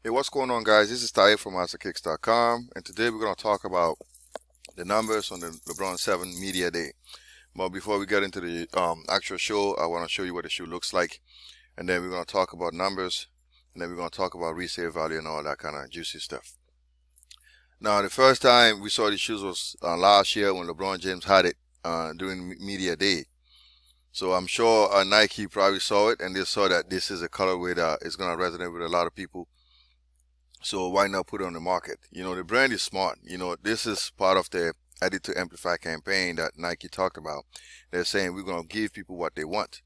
Hey, what's going on, guys? This is Ty from MasterKicks.com, and today we're going to talk about the numbers on the LeBron 7 Media Day. But before we get into the actual show, I want to show you what the shoe looks like, and then we're going to talk about numbers, and then we're going to talk about resale value and all that kind of juicy stuff. Now, the first time we saw these shoes was last year when LeBron James had it during Media Day. So I'm sure Nike probably saw it, and they saw that this is a colorway that is going to resonate with a lot of people. So why not put it on the market? You know, the brand is smart. You know, this is part of the Edit to Amplify campaign that Nike talked about. They're saying we're going to give people what they want.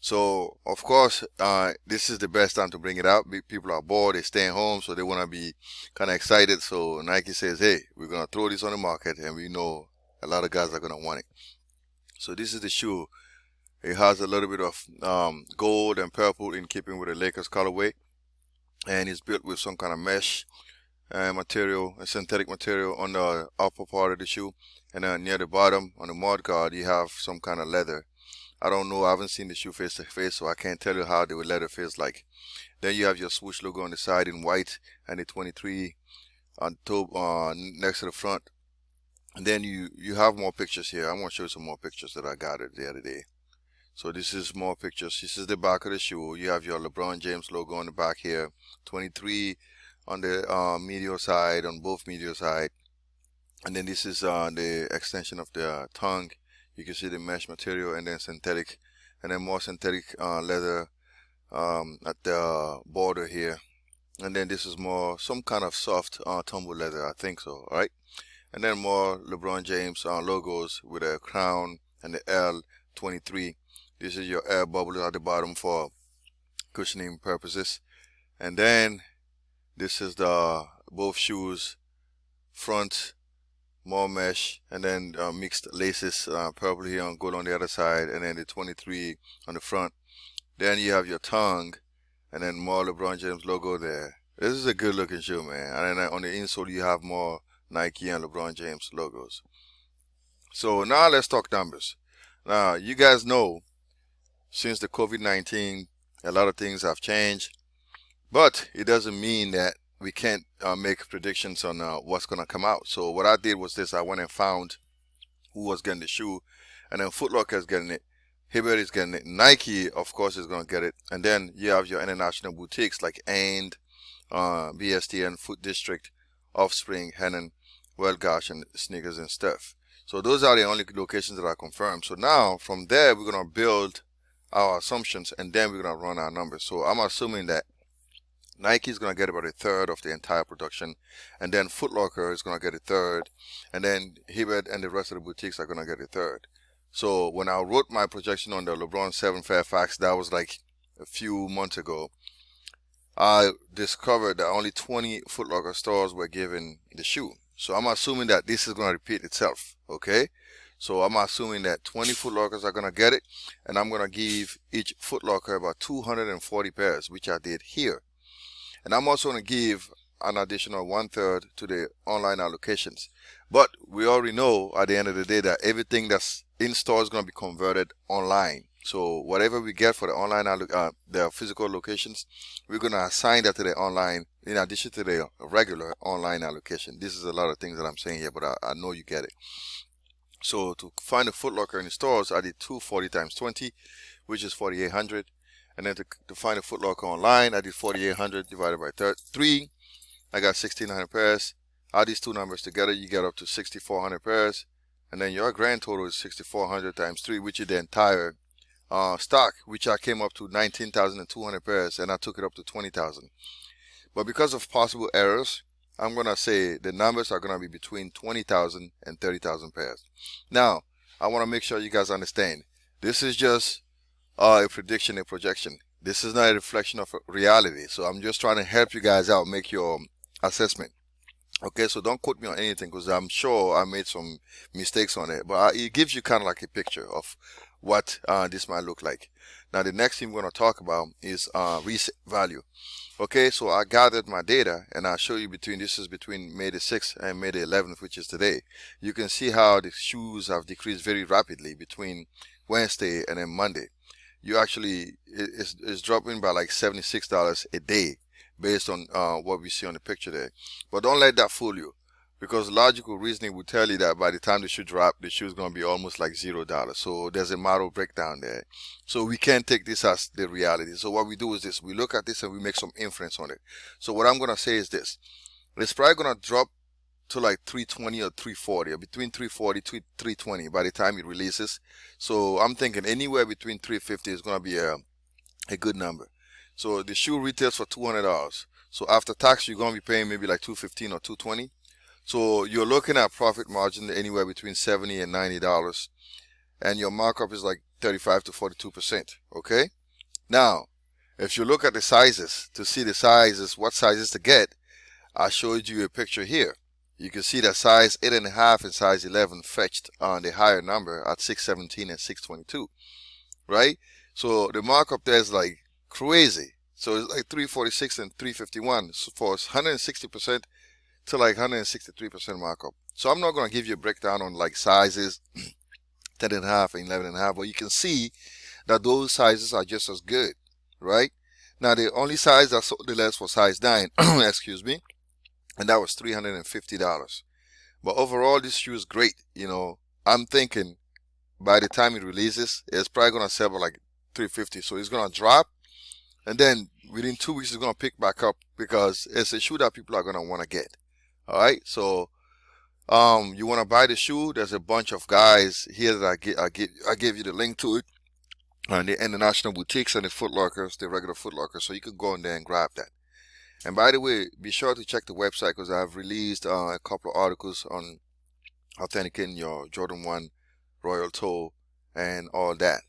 So, of course, this is the best time to bring it out. People are bored, they're staying home, so they want to be kind of excited. So Nike says, hey, we're going to throw this on the market, and we know a lot of guys are going to want it. So this is the shoe. It has a little bit of gold and purple in keeping with the Lakers colorway. And it's built with some kind of mesh material, a synthetic material on the upper part of the shoe, and then near the bottom on the mudguard you have some kind of leather. I don't know, I haven't seen the shoe face to face, so I can't tell you how the leather feels like. Then you have your swoosh logo on the side in white, and the 23 on top next to the front. And then you have more pictures here. I'm going to show you some more pictures that I got the other day. So this is more pictures. This is the back of the shoe. You have your LeBron James logo on the back here. 23 on the medial side, on both medial side. And then this is the extension of the tongue. You can see the mesh material, and then synthetic, and then more synthetic leather at the border here. And then this is more some kind of soft tumble leather, I think so, alright? And then more LeBron James logos with a crown and the L23. This is your air bubble at the bottom for cushioning purposes. And then this is the both shoes front, more mesh, and then mixed laces, purple here and gold on the other side, and then the 23 on the front. Then you have your tongue, and then more LeBron James logo there. This is a good looking shoe, man. And then on the insole you have more Nike and LeBron James logos. So now let's talk numbers. Now you guys know, since the COVID-19, a lot of things have changed, but it doesn't mean that we can't make predictions on what's going to come out. So what I did was this: I went and found who was getting the shoe, and then Foot Locker is getting it, Hibbert is getting it, Nike, of course, is going to get it, and then you have your international boutiques like And, BSTN, Foot District, Offspring, Hennen, Well Gosh, and Sneakers and Stuff. So those are the only locations that are confirmed. So now from there we're going to build our assumptions, and then we're going to run our numbers. So I'm assuming that Nike is going to get about a third of the entire production, and then Foot Locker is going to get a third, and then Hibbert and the rest of the boutiques are going to get a third. So when I wrote my projection on the LeBron 7 Fairfax, that was like a few months ago, I discovered that only 20 Foot Locker stores were given the shoe. So I'm assuming that this is going to repeat itself, okay? So I'm assuming that 20 Foot Lockers are going to get it, and I'm going to give each Foot Locker about 240 pairs, which I did here. And I'm also going to give an additional 1/3 to the online allocations. But we already know at the end of the day that everything that's in store is going to be converted online. So whatever we get for the online, the physical locations, we're going to assign that to the online in addition to the regular online allocation. This is a lot of things that I'm saying here, but I know you get it. So to find a Foot Locker in the stores, I did 240 times 20, which is 4,800. And then to find a Foot Locker online, I did 4,800 divided by 3. I got 1,600 pairs. Add these two numbers together, you get up to 6,400 pairs. And then your grand total is 6,400 times 3, which is the entire stock, which I came up to 19,200 pairs, and I took it up to 20,000. But because of possible errors, I'm going to say the numbers are going to be between 20,000 and 30,000 pairs. Now, I want to make sure you guys understand, this is just a prediction, a projection. This is not a reflection of reality. So I'm just trying to help you guys out, make your assessment. Okay, so don't quote me on anything, because I'm sure I made some mistakes on it. But it gives you kind of like a picture of what this might look like. Now, the next thing we're going to talk about is resale value. Okay, so I gathered my data, and I'll show you this is between May the 6th and May the 11th, which is today. You can see how the shoes have decreased very rapidly between Wednesday and then Monday. You actually, it's dropping by like $76 a day. based on what we see on the picture there. But don't let that fool you, because logical reasoning will tell you that by the time the shoe drop, the shoe is going to be almost like $0. So there's a model breakdown there. So we can't take this as the reality. So what we do is this: we look at this and we make some inference on it. So what I'm going to say is this: it's probably going to drop to like 320 or 340, or between 340 to 320 by the time it releases. So I'm thinking anywhere between 350 is going to be a good number. So the shoe retails for $200. So after tax, you're going to be paying maybe like $215 or $220. So you're looking at profit margin anywhere between $70 and $90, and your markup is like 35 to 42%. Okay. Now, if you look at the sizes to see the sizes, what sizes to get, I showed you a picture here. You can see that size 8.5 and size 11 fetched on the higher number at 617 and 622, right? So the markup there is like crazy. So it's like 346 and 351, so for 160% to like 163% markup. So I'm not going to give you a breakdown on like sizes 10.5 and 11.5, but you can see that those sizes are just as good, right? Now the only size that sold the less was size 9, excuse me, and that was $350. But overall, this shoe is great. You know, I'm thinking by the time it releases, it's probably gonna sell for like 350. So it's gonna drop, and then within 2 weeks, it's gonna pick back up because it's a shoe that people are gonna want to get. All right, so you want to buy the shoe? There's a bunch of guys here that I gave you the link to it on the international boutiques and the Foot Lockers, the regular Foot Lockers, so you can go in there and grab that. And by the way, be sure to check the website because I've released a couple of articles on authenticating your Jordan 1 Royal Toe and all that.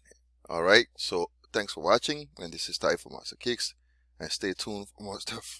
Alright, so thanks for watching, and this is Ty from Master Kicks, and stay tuned for more stuff.